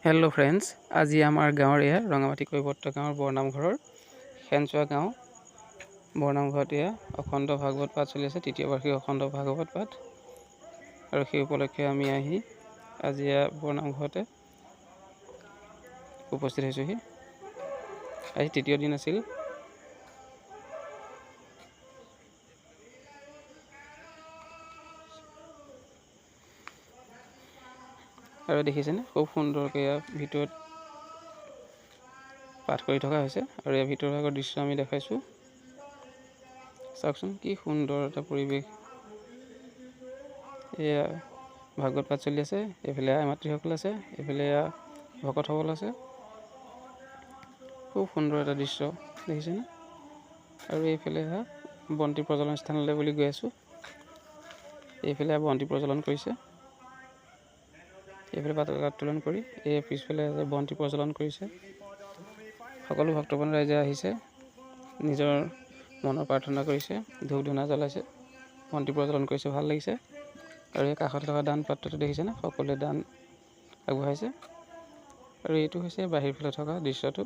Hello' friends, আজি আমাৰ গাঁৱৰ এয়া ৰঙামাটি কৈৱৰ্ত গাঁৱৰ বৰনামঘৰৰ খেনচোৱা গাঁও বৰনামঘৰত এয়া অখণ্ড ভাগৱত পাঠ চলি আছে, তৃতীয় বাৰ্ষিক অখণ্ড ভাগৱত পাঠ। আৰু সেই উপলক্ষে আমি আহি আজি এয়া বৰনামঘৰতে উপস্থিত হৈছোঁহি। আজি তৃতীয় দিন আছিল। আৰু দেখিছেনে খুব সুন্দৰকৈ ইয়াৰ ভিতৰত পাঠ কৰি থকা হৈছে। আৰু ইয়াৰ ভিতৰৰ ভাগৰ দৃশ্য আমি দেখাইছোঁ। চাওকচোন কি সুন্দৰ এটা পৰিৱেশ। এয়া ভাগৱত পাঠ চলি আছে, এইফালে আই মাতৃসকল আছে, এইফালে এয়া ভকতসকল আছে। খুব সুন্দৰ এটা দৃশ্য দেখিছেনে। আৰু এইফালে বন্তি প্ৰজ্বলন স্থানলৈ বুলি গৈ আছোঁ। এইফালে বন্তি প্ৰজ্বলন কৰিছে, এইফালে পতাকা উত্তোলন কৰি এই পিছফালে বন্তি প্ৰজ্বলন কৰিছে। সকলো ভক্তপ্ৰাণ ৰাইজে আহিছে, নিজৰ মনৰ প্ৰাৰ্থনা কৰিছে, ধূপ ধূনা জ্বলাইছে, বন্তি প্ৰজ্বলন কৰিছে, ভাল লাগিছে। আৰু এই কাষত থকা দান পাত্ৰটো দেখিছেনে, সকলোৱে দান আগবঢ়াইছে। আৰু এইটো হৈছে বাহিৰ ফালে থকা দৃশ্যটো।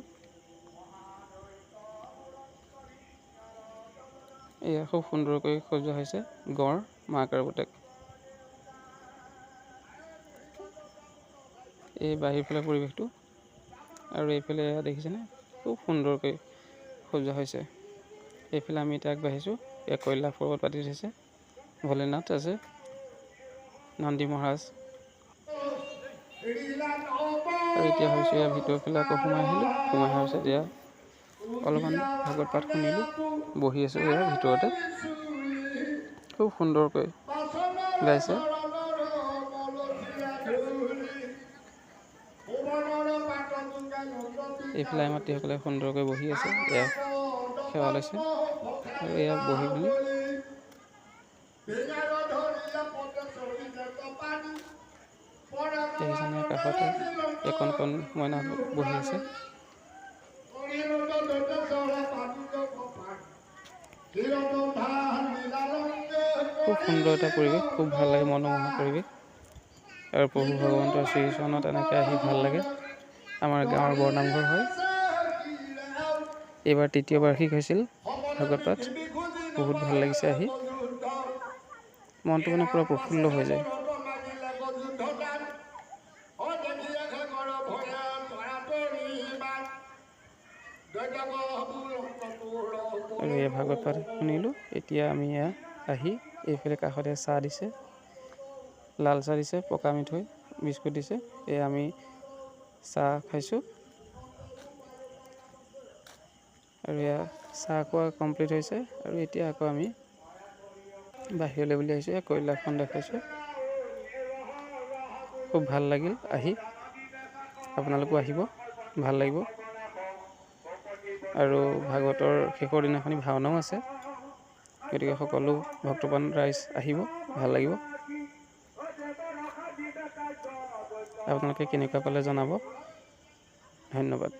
এয়া খুব সুন্দৰকৈ সজোৱা হৈছে গড়, মাক আৰু পুতেক। এই বাহিৰ ফালে পৰিৱেশটো। আৰু এইফালে দেখিছেনে খুব সুন্দৰকৈ সজোৱা হৈছে। এইফালে আমি এতিয়া আগবাঢ়িছোঁ। এয়া কৈলাশ পৰ্বত পাতি থৈছে, ভোলেনাথ আছে, নন্দী মহাৰাজ। আৰু এতিয়া ভাবিছোঁ ইয়াৰ ভিতৰৰ ফালে আকৌ সোমাই আহিলোঁ। সোমাই অহাৰ পিছত এতিয়া অলপমান ভাগৱত পাঠ শুনিলোঁ, বহি আছোঁ ইয়াৰ ভিতৰতে। খুব সুন্দৰকৈ গাইছে। এইফালে আই মাতৃসকলে সুন্দৰকৈ বহি আছে, এয়া সেৱা লৈছে। আৰু এয়া বহি পিনি দেখিছেনে কাষতে একণ কণ মইনা বহি আছে। খুব সুন্দৰ এটা পৰিৱেশ, খুব ভাল লাগে, মনোমোহা পৰিৱেশ। আৰু প্ৰভু ভগৱন্তৰ শ্ৰীচৰণত এনেকৈ আহি ভাল লাগে। আমাৰ গাঁৱৰ বৰনামঘৰ হয়। এইবাৰ তৃতীয় বাৰ্ষিক হৈছিল ভাগৱত পাঠ। বহুত ভাল লাগিছে আহি, মনটো মানে পূৰা প্ৰফুল্ল হৈ যায়। আৰু এই ভাগৱত পাঠ শুনিলোঁ। এতিয়া আমি এয়া আহি এইফালে কাষতে চাহ দিছে, লাল চাহ দিছে, পকা মিঠৈ, বিস্কুট দিছে। এয়া আমি চাহ খাইছোঁ। আৰু এয়া চাহ খোৱা কমপ্লিট হৈছে। আৰু এতিয়া আকৌ আমি বাহিৰলৈ বুলি আহিছোঁ। এয়া কৈলাশখন দেখাইছোঁ। খুব ভাল লাগিল আহি, আপোনালোকো আহিব, ভাল লাগিব। আৰু ভাগৱতৰ শেষৰ দিনাখনি ভাওনাও আছে, গতিকে সকলো ভক্তপ্ৰাণ ৰাইজ আহিব, ভাল লাগিব। আপোনালোকে কেনেকুৱা পালে জনাব। ধন্যবাদ।